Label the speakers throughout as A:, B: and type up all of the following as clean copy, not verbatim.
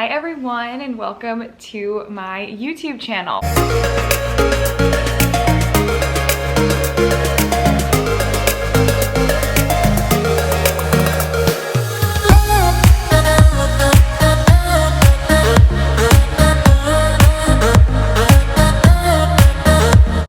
A: Hi everyone, and welcome to my YouTube channel.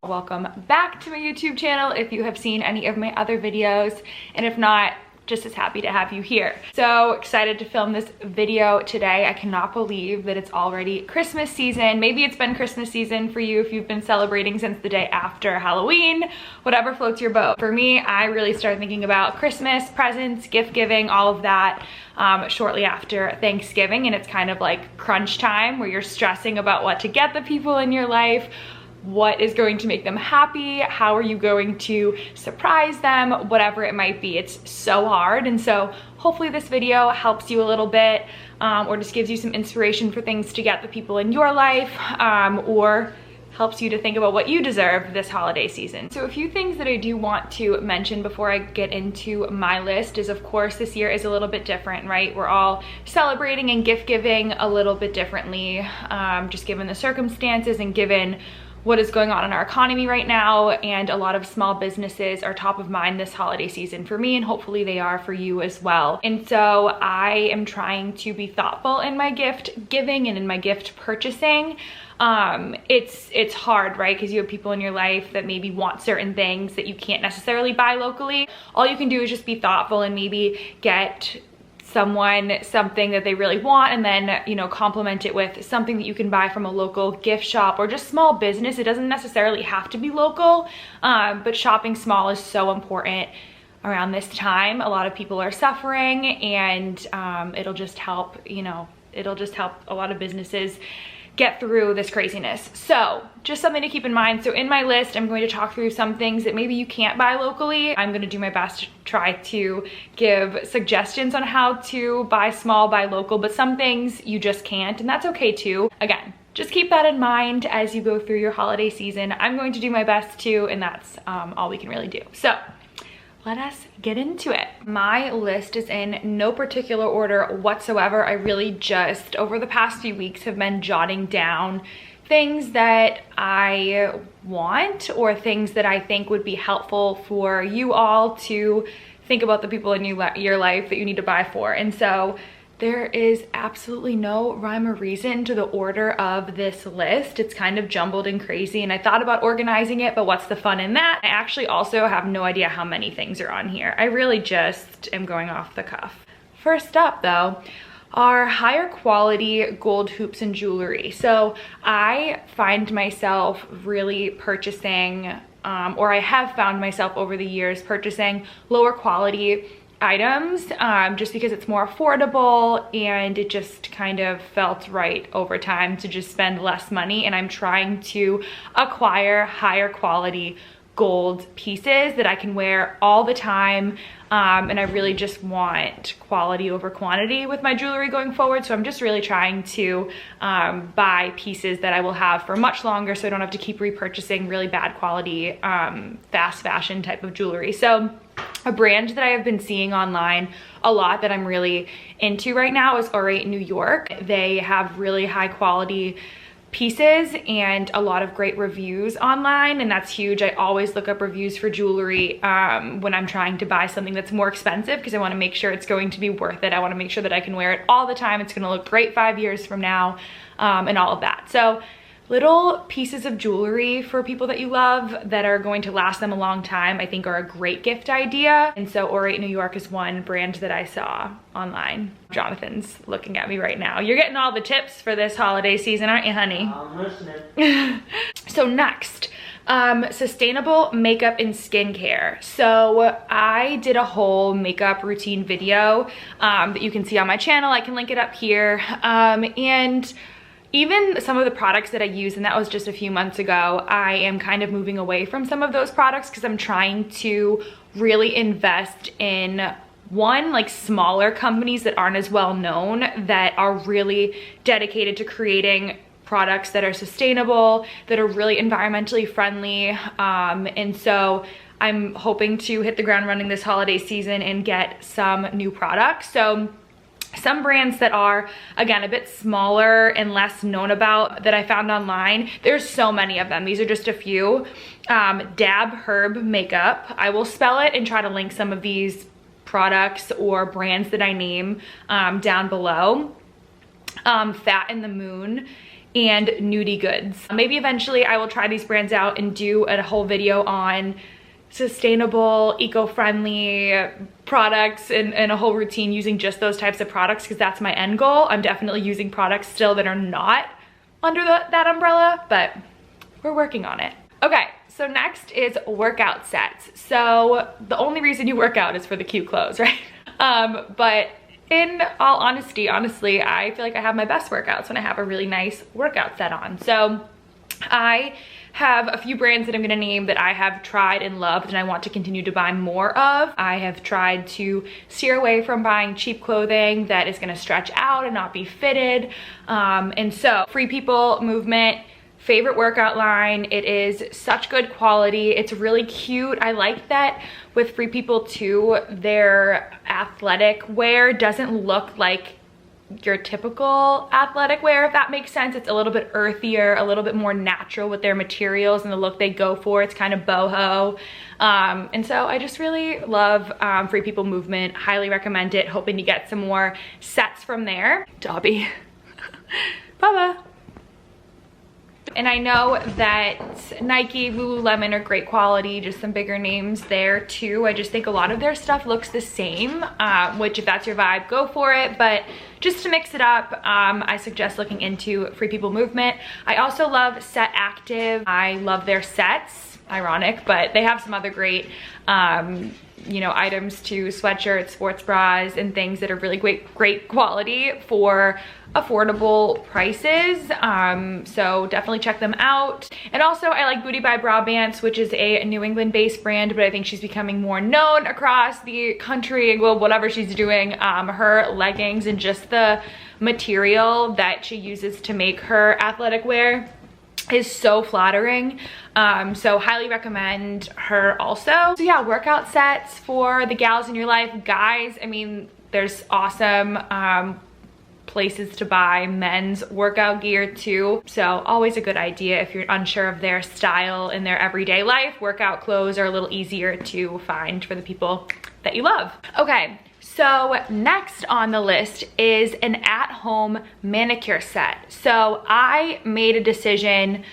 A: Welcome back to my YouTube channel if you have seen any of my other videos, and if not, just as happy to have you here. So excited to film this video today. I cannot believe that it's already Christmas season. Maybe it's been Christmas season for you if you've been celebrating since the day after Halloween, whatever floats your boat. For me, I really started thinking about Christmas, presents, gift giving, all of that shortly after Thanksgiving, and it's kind of like crunch time where you're stressing about what to get the people in your life, what is going to make them happy, how are you going to surprise them, whatever it might be. It's so hard, and so hopefully this video helps you a little bit, or just gives you some inspiration for things to get the people in your life, or helps you to think about what you deserve this holiday season. So a few things that I do want to mention before I get into my list is, of course, this year is a little bit different, right? We're all celebrating and gift giving a little bit differently, just given the circumstances and given what is going on in our economy right now, and a lot of small businesses are top of mind this holiday season for me, and hopefully they are for you as well. And so I am trying to be thoughtful in my gift giving and in my gift purchasing. It's hard, right? Because you have people in your life that maybe want certain things that you can't necessarily buy locally. All you can do is just be thoughtful and maybe get someone something that they really want, and then, you know, complement it with something that you can buy from a local gift shop or just small business. It doesn't necessarily have to be local, but shopping small is so important around this time. A lot of people are suffering, and it'll just help, you know, it'll just help a lot of businesses get through this craziness. So just something to keep in mind. So in my list, I'm going to talk through some things that maybe you can't buy locally. I'm going to do my best to try to give suggestions on how to buy small, buy local, but some things you just can't, and that's okay too. Again, just keep that in mind as you go through your holiday season. I'm going to do my best too, and that's all we can really do. So let us get into it. My list is in no particular order whatsoever. I really just, over the past few weeks, have been jotting down things that I want, or things that I think would be helpful for you all to think about the people in your life that you need to buy for. And so there is absolutely no rhyme or reason to the order of this list. It's kind of jumbled and crazy, and I thought about organizing it, but what's the fun in that? I actually also have no idea how many things are on here. I really just am going off the cuff. First up though, are higher quality gold hoops and jewelry. So I find myself really purchasing, or I have found myself over the years purchasing lower quality items, just because it's more affordable, and it just kind of felt right over time to just spend less money. And I'm trying to acquire higher quality gold pieces that I can wear all the time, and I really just want quality over quantity with my jewelry going forward. So I'm just really trying to buy pieces that I will have for much longer, so I don't have to keep repurchasing really bad quality fast fashion type of jewelry. So a brand that I have been seeing online a lot that I'm really into right now is New York. They have really high quality pieces and a lot of great reviews online, and that's huge. I always look up reviews for jewelry when I'm trying to buy something that's more expensive, because I want to make sure it's going to be worth it. I want to make sure that I can wear it all the time. It's going to look great 5 years from now, and all of that. So little pieces of jewelry for people that you love that are going to last them a long time, I think, are a great gift idea. And so New York is one brand that I saw online. Jonathan's looking at me right now. You're getting all the tips for this holiday season, aren't you, honey?
B: I'm listening.
A: So next, sustainable makeup and skincare. So I did a whole makeup routine video that you can see on my channel. I can link it up here. And even some of the products that I use, and that was just a few months ago, I am kind of moving away from some of those products because I'm trying to really invest in like smaller companies that aren't as well known, that are really dedicated to creating products that are sustainable, that are really environmentally friendly. And so I'm hoping to hit the ground running this holiday season and get some new products. So some brands that are, again, a bit smaller and less known about that I found online. There's so many of them. These are just a few. Dab Herb Makeup. I will spell it and try to link some of these products or brands that I name down below. Fat in the Moon and Nudie Goods. Maybe eventually I will try these brands out and do a whole video on sustainable, eco-friendly products and a whole routine using just those types of products, because that's my end goal. I'm definitely using products still that are not under that umbrella, but we're working on it. Okay, so next is workout sets. So the only reason you work out is for the cute clothes, right? But in all honesty, honestly, I feel like I have my best workouts when I have a really nice workout set on. So I have a few brands that I'm gonna name that I have tried and loved and I want to continue to buy more of. I have tried to steer away from buying cheap clothing that is gonna stretch out and not be fitted. And so Free People movement, favorite workout line. It is such good quality. It's really cute. I like that with Free People too, their athletic wear doesn't look like your typical athletic wear, if that makes sense. It's a little bit earthier, a little bit more natural with their materials and the look they go for. It's kind of boho. And so I just really love Free People movement. Highly recommend it. Hoping to get some more sets from there. Dobby. Baba. And I know that Nike, Lululemon are great quality, just some bigger names there too. I just think a lot of their stuff looks the same, which if that's your vibe, go for it. But just to mix it up, I suggest looking into Free People movement. I also love Set Active. I love their sets, ironic, but they have some other great you know, items too, sweatshirts, sports bras, and things that are really great quality for affordable prices. So definitely check them out. And also I like Booty by Brabants, which is a New England based brand, but I think she's becoming more known across the country and globe, whatever she's doing. Her leggings and just the material that she uses to make her athletic wear is so flattering. So highly recommend her also. So yeah, workout sets for the gals in your life. Guys, I mean, there's awesome places to buy men's workout gear too. So always a good idea if you're unsure of their style in their everyday life. Workout clothes are a little easier to find for the people that you love. Okay. So next on the list is an at-home manicure set. So I made a decision,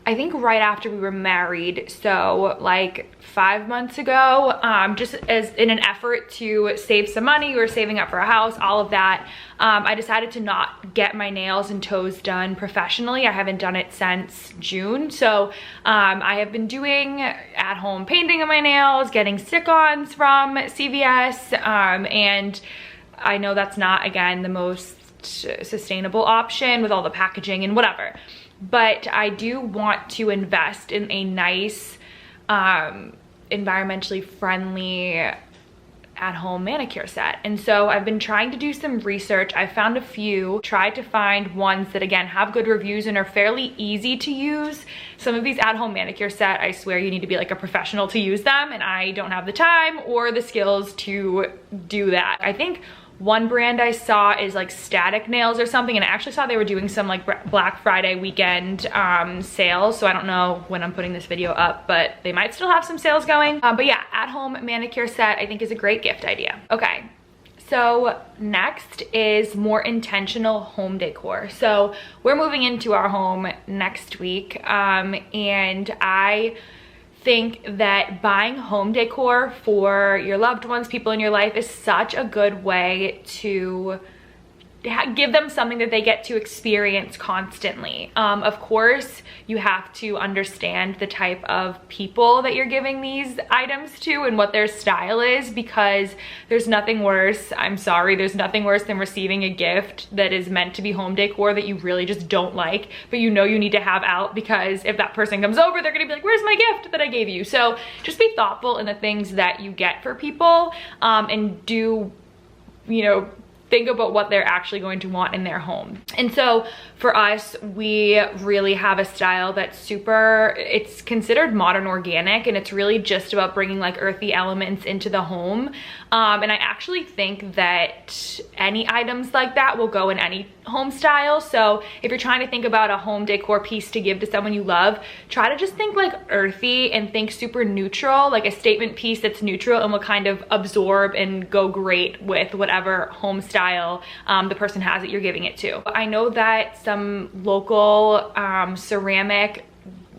A: I think right after we were married, so like 5 months ago, just as in an effort to save some money. We were saving up for a house, all of that. I decided to not get my nails and toes done professionally. I haven't done it since June. So I have been doing at-home painting of my nails, getting stick-ons from CVS, and I know that's not, again, the most sustainable option with all the packaging and whatever. But I do want to invest in a nice, environmentally friendly at-home manicure set. And so I've been trying to do some research. I found a few, tried to find ones that again have good reviews and are fairly easy to use. Some of these at-home manicure set, I swear you need to be like a professional to use them, and I don't have the time or the skills to do that. I think one brand I saw is like Static Nails or something, and I actually saw they were doing some like Black Friday weekend sales, so I don't know when I'm putting this video up, but they might still have some sales going. But yeah, at-home manicure set I think is a great gift idea. Okay, so next is more intentional home decor. So we're moving into our home next week, and I think that buying home decor for your loved ones, people in your life, is such a good way to give them something that they get to experience constantly. Of course, you have to understand the type of people that you're giving these items to and what their style is, because there's nothing worse, I'm sorry, there's nothing worse than receiving a gift that is meant to be home decor that you really just don't like, but you know you need to have out, because if that person comes over, they're gonna be like, where's my gift that I gave you? So just be thoughtful in the things that you get for people, and do, you know, think about what they're actually going to want in their home. And so for us, we really have a style that's it's considered modern organic, and it's really just about bringing like earthy elements into the home. And I actually think that any items like that will go in any home style. So if you're trying to think about a home decor piece to give to someone you love, try to just think like earthy and think super neutral, like a statement piece that's neutral and will kind of absorb and go great with whatever home style the person has that you're giving it to. I know that some local ceramic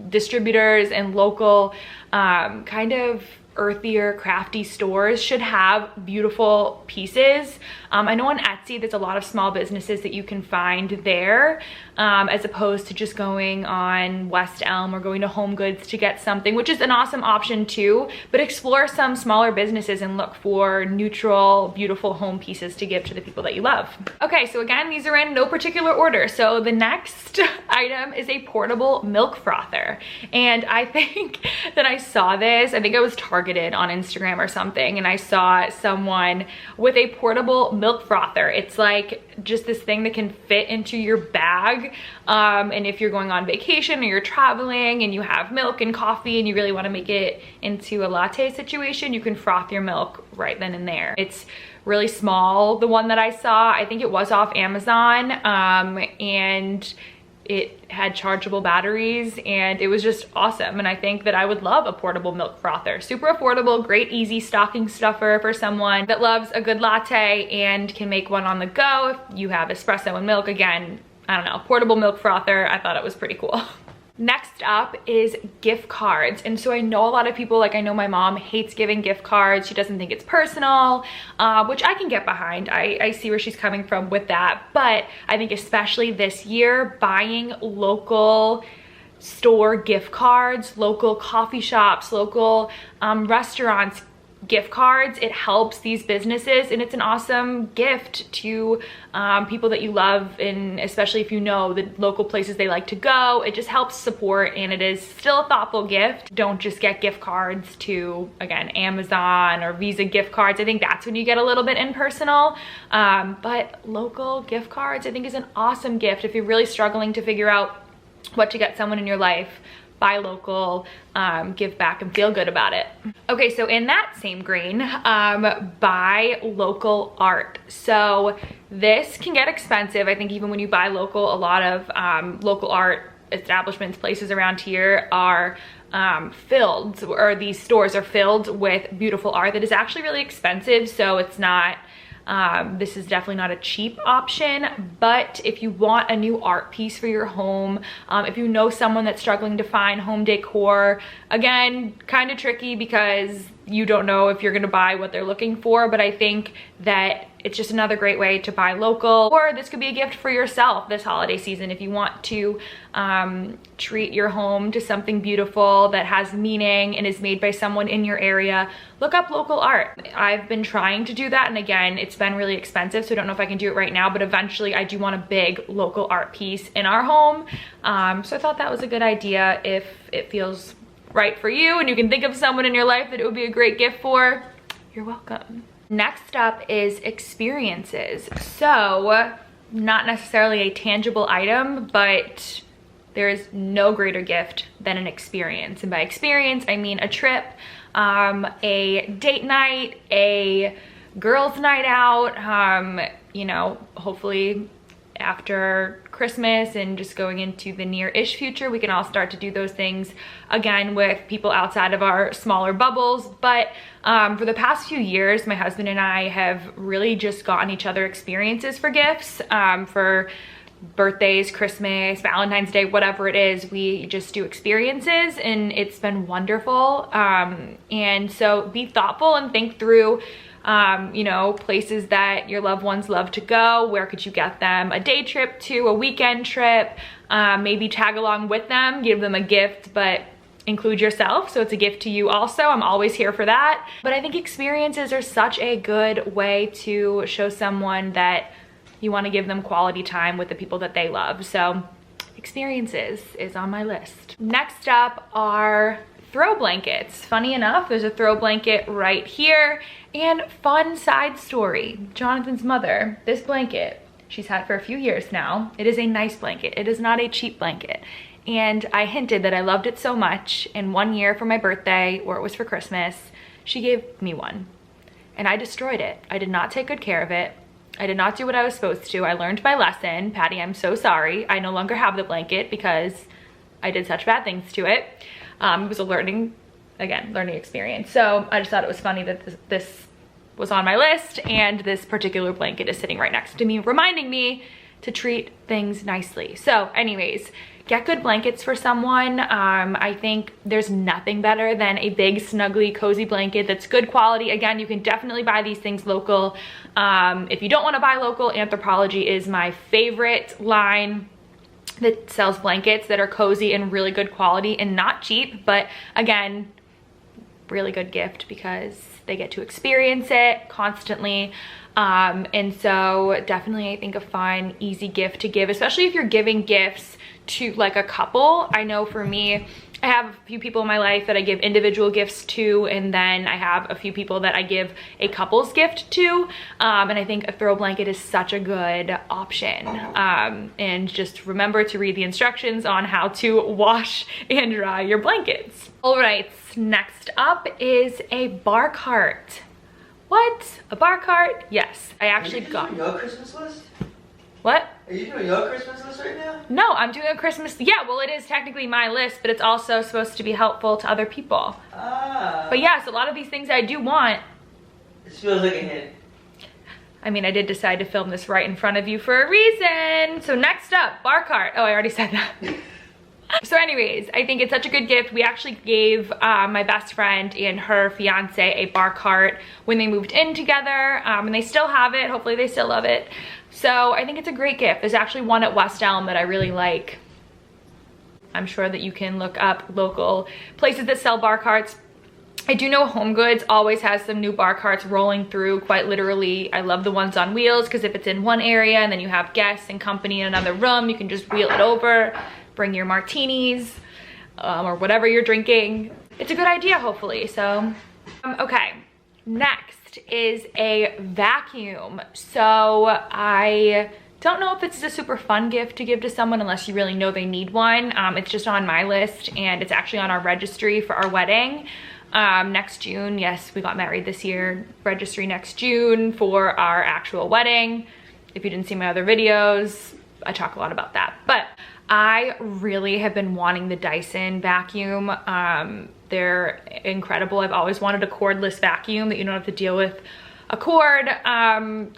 A: distributors and local kind of earthier, crafty stores should have beautiful pieces. I know on Etsy, there's a lot of small businesses that you can find there, as opposed to just going on West Elm or going to Home Goods to get something, which is an awesome option too, but explore some smaller businesses and look for neutral, beautiful home pieces to give to the people that you love. Okay, so again, these are in no particular order. So the next item is a portable milk frother. And I think that I saw this, I think I was targeted on Instagram or something, and I saw someone with a portable milk frother. It's like just this thing that can fit into your bag, and if you're going on vacation or you're traveling and you have milk and coffee and you really want to make it into a latte situation, you can froth your milk right then and there. It's really small, the one that I saw. I think it was off Amazon, and it had chargeable batteries, and it was just awesome. And I think that I would love a portable milk frother. Super affordable, great easy stocking stuffer for someone that loves a good latte and can make one on the go. If you have espresso and milk, again, I don't know, portable milk frother, I thought it was pretty cool. Next up is gift cards. And so I know a lot of people, like I know my mom hates giving gift cards. She doesn't think it's personal, which I can get behind. I see where she's coming from with that. But I think especially this year, buying local store gift cards, local coffee shops, local restaurants, gift cards, it helps these businesses, and it's an awesome gift to people that you love, and especially if you know the local places they like to go. It just helps support, and it is still a thoughtful gift. Don't just get gift cards to, again, Amazon or Visa gift cards. I think that's when you get a little bit impersonal, but local gift cards I think is an awesome gift if you're really struggling to figure out what to get someone in your life. Buy local, give back, and feel good about it. Okay, so in that same grain, buy local art. So this can get expensive. I think even when you buy local, a lot of local art establishments, places around here are filled, or these stores are filled with beautiful art that is actually really expensive. So it's not, this is definitely not a cheap option, but if you want a new art piece for your home, if you know someone that's struggling to find home decor, again, kind of tricky because you don't know if you're gonna buy what they're looking for, but I think that it's just another great way to buy local. Or this could be a gift for yourself this holiday season if you want to treat your home to something beautiful that has meaning and is made by someone in your area. Look up local art. I've been trying to do that, and again, it's been really expensive, so I don't know if I can do it right now, but eventually I do want a big local art piece in our home. So I thought that was a good idea if it feels right for you and you can think of someone in your life that it would be a great gift for. You're welcome. Next up is experiences. So not necessarily a tangible item, but there is no greater gift than an experience. And by experience, I mean a trip, a date night, a girls' night out, you know, hopefully after Christmas and just going into the near-ish future, we can all start to do those things again with people outside of our smaller bubbles. But for the past few years, my husband and I have really just gotten each other experiences for gifts, for birthdays, Christmas, Valentine's Day, whatever it is, we just do experiences, and it's been wonderful. And so be thoughtful and think through you know, places that your loved ones love to go. Where could you get them a day trip to, a weekend trip? Maybe tag along with them, give them a gift, but include yourself, so it's a gift to you also. I'm always here for that. But I think experiences are such a good way to show someone that you want to give them quality time with the people that they love. So experiences is on my list. Next up are throw blankets. Funny enough, there's a throw blanket right here. And fun side story, Jonathan's mother, this blanket, she's had for a few years now. It is a nice blanket. It is not a cheap blanket. And I hinted that I loved it so much, and one year for my birthday, or it was for Christmas, she gave me one. And I destroyed it. I did not take good care of it. I did not do what I was supposed to. I learned my lesson. Patty, I'm so sorry. I no longer have the blanket because I did such bad things to it. It was a learning experience. So I just thought it was funny that this was on my list, and this particular blanket is sitting right next to me, reminding me to treat things nicely. So anyways, get good blankets for someone. I think there's nothing better than a big, snuggly, cozy blanket that's good quality. Again, you can definitely buy these things local. If you don't want to buy local, Anthropologie is my favorite line that sells blankets that are cozy and really good quality and not cheap, but again, really good gift because they get to experience it constantly. And so definitely I think a fun, easy gift to give, especially if you're giving gifts to like a couple. I know for me, I have a few people in my life that I give individual gifts to, and then I have a few people that I give a couple's gift to. And I think a throw blanket is such a good option. And just remember to read the instructions on how to wash and dry your blankets. All right, next up is a bar cart. What? A bar cart? Yes, I actually got
B: your Christmas list.
A: What?
B: Are you doing your Christmas list right now?
A: No, I'm doing a Christmas, yeah, well it is technically my list, but it's also supposed to be helpful to other people.
B: Ah.
A: But yes, a lot of these things I do want.
B: This feels like a hint.
A: I mean, I did decide to film this right in front of you for a reason. So next up, bar cart. Oh, I already said that. So anyways, I think it's such a good gift. We actually gave my best friend and her fiance a bar cart when they moved in together, and they still have it. Hopefully they still love it. So I think it's a great gift. There's actually one at West Elm that I really like. I'm sure that you can look up local places that sell bar carts. I do know Home Goods always has some new bar carts rolling through, quite literally. I love the ones on wheels because if it's in one area and then you have guests and company in another room, you can just wheel it over, bring your martinis or whatever you're drinking. It's a good idea, hopefully. So, okay, next is a vacuum. So I don't know if this is a super fun gift to give to someone unless you really know they need one. It's just on my list, and it's actually on our registry for our wedding next June. Yes, we got married this year. Registry next June for our actual wedding. If you didn't see my other videos, I talk a lot about that. But I really have been wanting the Dyson vacuum. They're incredible. I've always wanted a cordless vacuum that you don't have to deal with a cord,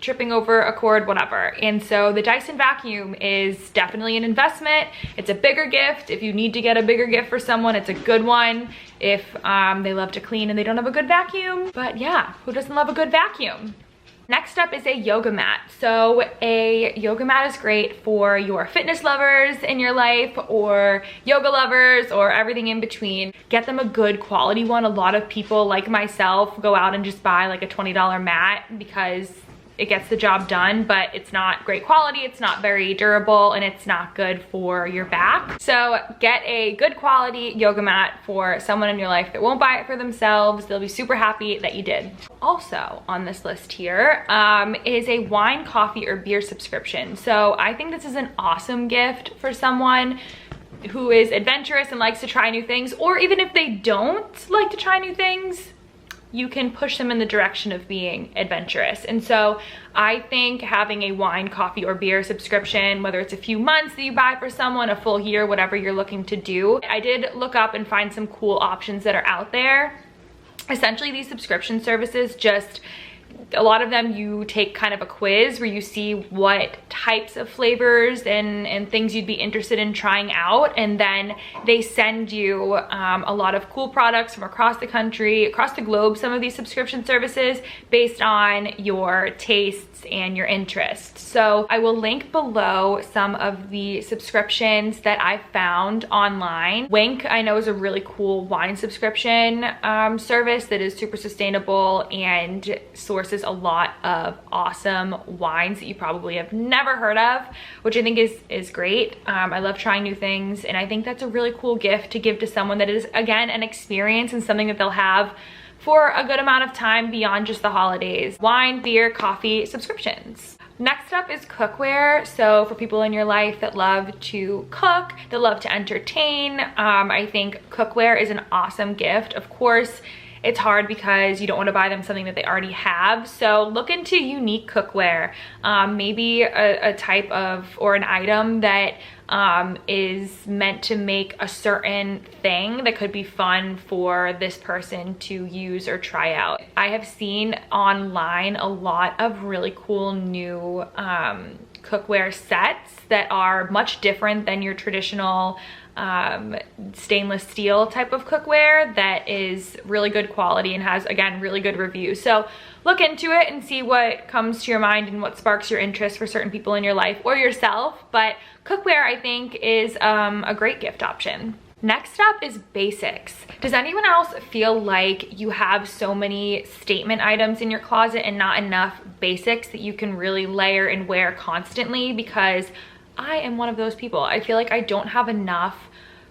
A: tripping over a cord, whatever. And so the Dyson vacuum is definitely an investment. It's a bigger gift. If you need to get a bigger gift for someone, it's a good one. If they love to clean and they don't have a good vacuum. But yeah, who doesn't love a good vacuum? Next up is a yoga mat. So a yoga mat is great for your fitness lovers in your life, or yoga lovers, or everything in between. Get them a good quality one. A lot of people like myself go out and just buy like a $20 mat because it gets the job done, but it's not great quality, it's not very durable, and it's not good for your back. So get a good quality yoga mat for someone in your life that won't buy it for themselves. They'll be super happy that you did. Also on this list here is a wine, coffee, or beer subscription. So I think this is an awesome gift for someone who is adventurous and likes to try new things, or even if they don't like to try new things, you can push them in the direction of being adventurous. And so I think having a wine, coffee, or beer subscription, whether it's a few months that you buy for someone, a full year, whatever you're looking to do. I did look up and find some cool options that are out there. Essentially, these subscription services, just a lot of them, you take kind of a quiz where you see what types of flavors and things you'd be interested in trying out, and then they send you a lot of cool products from across the country, across the globe, some of these subscription services based on your tastes and your interests. So I will link below some of the subscriptions that I found online. Wink, I know, is a really cool wine subscription service that is super sustainable and sourced sources a lot of awesome wines that you probably have never heard of, which I think is great. I love trying new things, and I think that's a really cool gift to give to someone that is, again, an experience and something that they'll have for a good amount of time beyond just the holidays. Wine, beer, coffee, subscriptions. Next up is cookware. So for people in your life that love to cook, that love to entertain, I think cookware is an awesome gift. Of course, it's hard because you don't want to buy them something that they already have. So look into unique cookware, maybe a type of, or an item that is meant to make a certain thing that could be fun for this person to use or try out. I have seen online a lot of really cool new cookware sets that are much different than your traditional stainless steel type of cookware that is really good quality and has, again, really good reviews. So look into it and see what comes to your mind and what sparks your interest for certain people in your life or yourself. But cookware, I think, is a great gift option. Next up is basics. Does anyone else feel like you have so many statement items in your closet and not enough basics that you can really layer and wear constantly? Because I am one of those people. I feel like I don't have enough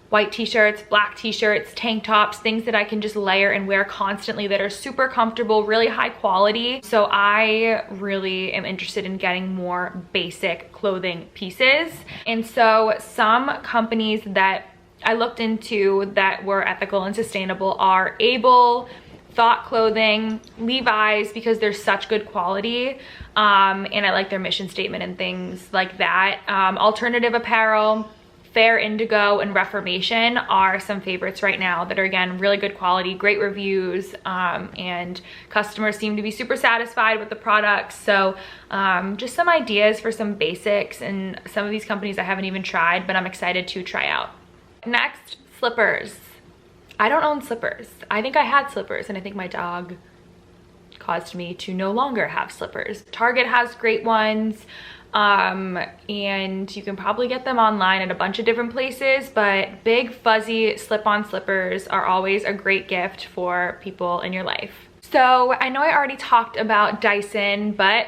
A: white t-shirts, black t-shirts, tank tops, things that I can just layer and wear constantly that are super comfortable, really high quality. So I really am interested in getting more basic clothing pieces. And so some companies that I looked into that were ethical and sustainable are Able, Thought Clothing, Levi's, because they're such good quality, and I like their mission statement and things like that. Alternative Apparel, Fair, Indigo, and Reformation are some favorites right now that are, again, really good quality, great reviews, and customers seem to be super satisfied with the products. So just some ideas for some basics, and some of these companies I haven't even tried, but I'm excited to try out. Next, slippers. I don't own slippers. I think I had slippers, and I think my dog caused me to no longer have slippers. Target has great ones, and you can probably get them online at a bunch of different places, but big fuzzy slip-on slippers are always a great gift for people in your life. So I know I already talked about Dyson, but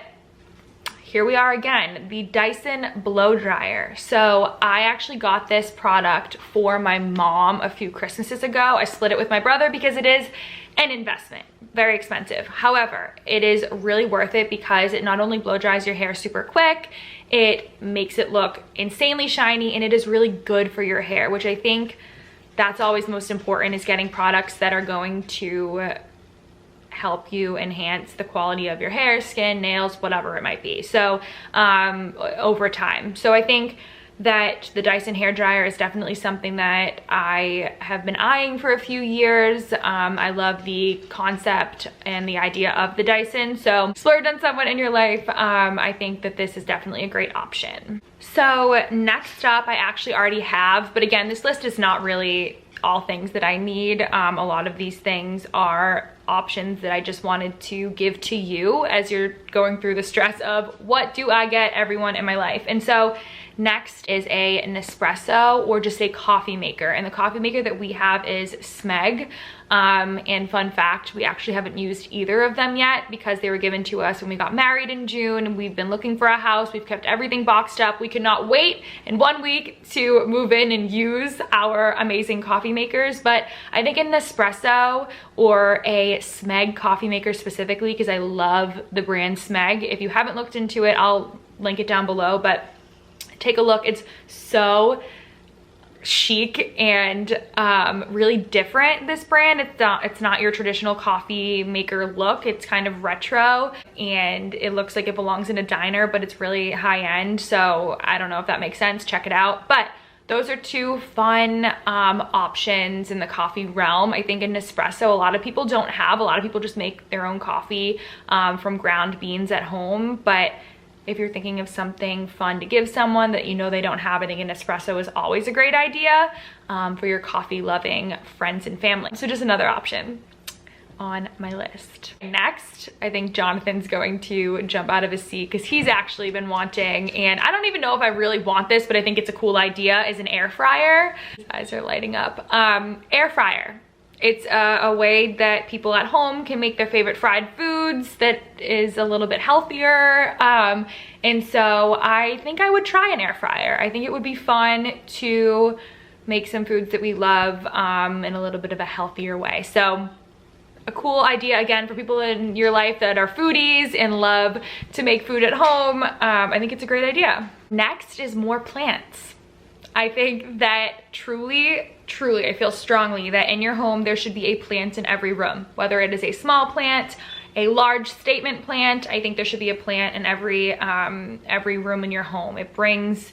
A: here we are again, the Dyson blow dryer. So I actually got this product for my mom a few Christmases ago. I split it with my brother because it is an investment, very expensive. However, it is really worth it because it not only blow dries your hair super quick, it makes it look insanely shiny, and it is really good for your hair, which I think that's always most important, is getting products that are going to help you enhance the quality of your hair, skin, nails, whatever it might be. So over time. So I think that the Dyson hair dryer is definitely something that I have been eyeing for a few years. I love the concept and the idea of the Dyson. So splurge on someone in your life. I think that this is definitely a great option. So next up, I actually already have, but again, this list is not really all things that I need. A lot of these things are options that I just wanted to give to you as you're going through the stress of what do I get everyone in my life. And so next is a Nespresso, or just a coffee maker. And the coffee maker that we have is Smeg. And fun fact, we actually haven't used either of them yet because they were given to us when we got married in June. We've been looking for a house. We've kept everything boxed up. We could not wait in 1 week to move in and use our amazing coffee makers. But I think an Nespresso or a Smeg coffee maker specifically, because I love the brand Smeg. If you haven't looked into it, I'll link it down below, but take a look. It's so chic and really different, this brand. It's not your traditional coffee maker look. It's kind of retro, and it looks like it belongs in a diner, but it's really high end. So I don't know if that makes sense. Check it out. But those are two fun options in the coffee realm. I think an Nespresso, a lot of people don't have. A lot of people just make their own coffee from ground beans at home. But if you're thinking of something fun to give someone that you know they don't have, I think an espresso is always a great idea for your coffee loving friends and family. So just another option on my list. Next, I think Jonathan's going to jump out of his seat because he's actually been wanting, and I don't even know if I really want this, but I think it's a cool idea, is an air fryer. His eyes are lighting up. Air fryer. It's a way that people at home can make their favorite fried foods that is a little bit healthier. And so I think I would try an air fryer. I think it would be fun to make some foods that we love in a little bit of a healthier way. So a cool idea, again, for people in your life that are foodies and love to make food at home. I think it's a great idea. Next is more plants. I think that truly, I feel strongly that in your home there should be a plant in every room, whether it is a small plant, a large statement plant. I think there should be a plant in every room in your home. It brings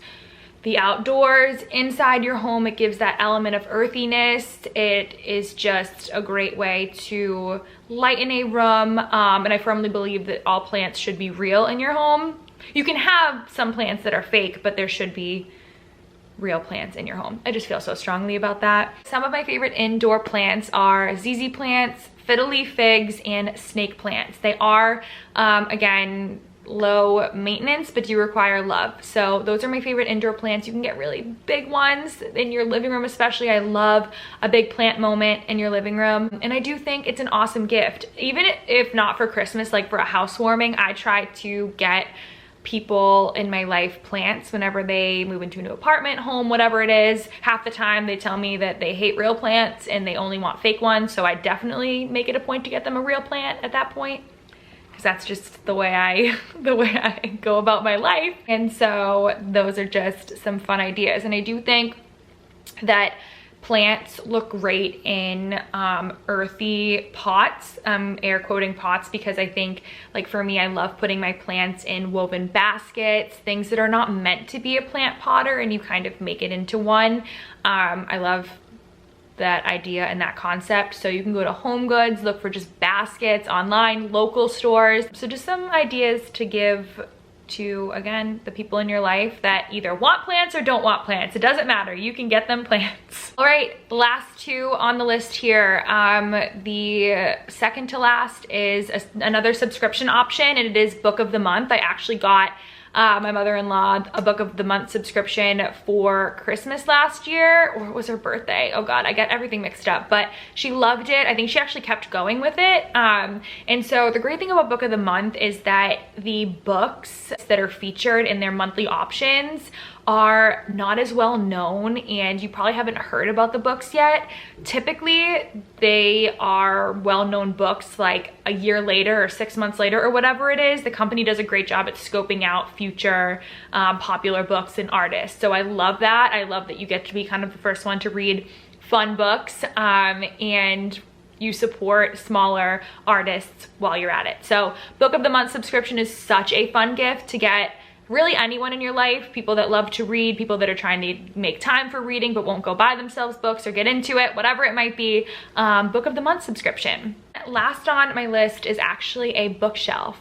A: the outdoors inside your home. It gives that element of earthiness. It is just a great way to lighten a room. And I firmly believe that all plants should be real in your home. You can have some plants that are fake, but there should be real plants in your home. I just feel so strongly about that. Some of my favorite indoor plants are ZZ plants, fiddle figs, and snake plants. They are, again, low maintenance, but do require love. So those are my favorite indoor plants. You can get really big ones in your living room, especially. I love a big plant moment in your living room. And I do think it's an awesome gift. Even if not for Christmas, like for a housewarming, I try to get people in my life plants whenever they move into a new apartment, home, whatever it is. Half the time they tell me that they hate real plants and they only want fake ones. So I definitely make it a point to get them a real plant at that point, because that's just the way I go about my life. And so those are just some fun ideas. And I do think that plants look great in earthy pots, air quoting pots, because I think, like for me, I love putting my plants in woven baskets, things that are not meant to be a plant potter, and you kind of make it into one. I love that idea and that concept. So you can go to Home Goods, look for just baskets online, local stores. So just some ideas to give to, again, the people in your life that either want plants or don't want plants. It doesn't matter, you can get them plants. All right, last two on the list here. The second to last is another subscription option, and it is Book of the Month. I actually got my mother-in-law a Book of the Month subscription for Christmas last year, or it was her birthday. Oh God, I get everything mixed up, but she loved it. I think she actually kept going with it. And so the great thing about Book of the Month is that the books that are featured in their monthly options are not as well known, and you probably haven't heard about the books yet. Typically, they are well-known books like a year later or 6 months later or whatever it is. The company does a great job at scoping out future popular books and artists. So I love that. I love that you get to be kind of the first one to read fun books, and you support smaller artists while you're at it. So Book of the Month subscription is such a fun gift to get really anyone in your life, people that love to read, people that are trying to make time for reading but won't go buy themselves books or get into it, whatever it might be. Book of the Month subscription. Last on my list is actually a bookshelf.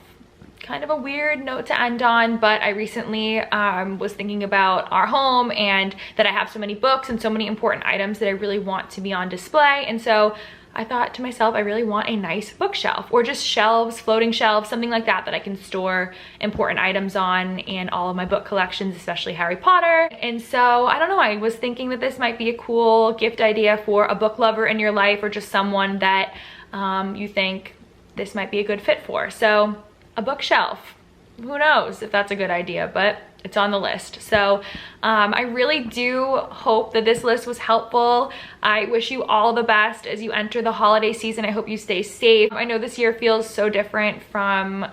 A: Kind of a weird note to end on, but I recently was thinking about our home and that I have so many books and so many important items that I really want to be on display. And so I thought to myself, I really want a nice bookshelf, or just shelves, floating shelves, something like that I can store important items on in all of my book collections, especially Harry Potter. And so I don't know, I was thinking that this might be a cool gift idea for a book lover in your life, or just someone that you think this might be a good fit for. So a bookshelf, who knows if that's a good idea, but it's on the list. So I really do hope that this list was helpful. I wish you all the best as you enter the holiday season. I hope you stay safe. I know this year feels so different from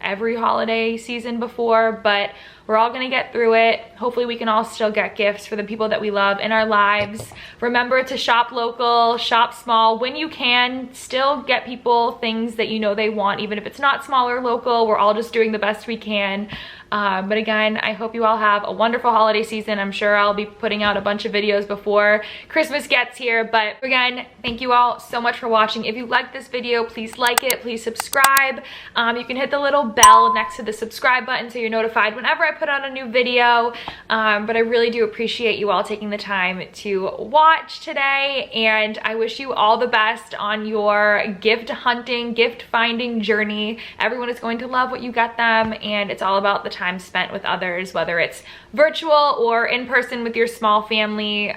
A: every holiday season before, but we're all gonna get through it. Hopefully we can all still get gifts for the people that we love in our lives. Remember to shop local, shop small. When you can, still get people things that you know they want, even if it's not small or local. We're all just doing the best we can. But again, I hope you all have a wonderful holiday season. I'm sure I'll be putting out a bunch of videos before Christmas gets here. But again, thank you all so much for watching. If you liked this video, please like it, please subscribe. You can hit the little bell next to the subscribe button so you're notified whenever I put out a new video. But I really do appreciate you all taking the time to watch today, and I wish you all the best on your gift hunting, gift finding journey. Everyone is going to love what you get them, and it's all about the time spent with others, whether it's virtual or in person with your small family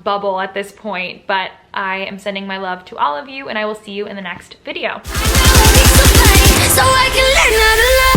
A: bubble at this point. But I am sending my love to all of you, and I will see you in the next video.
C: So I can learn how to love.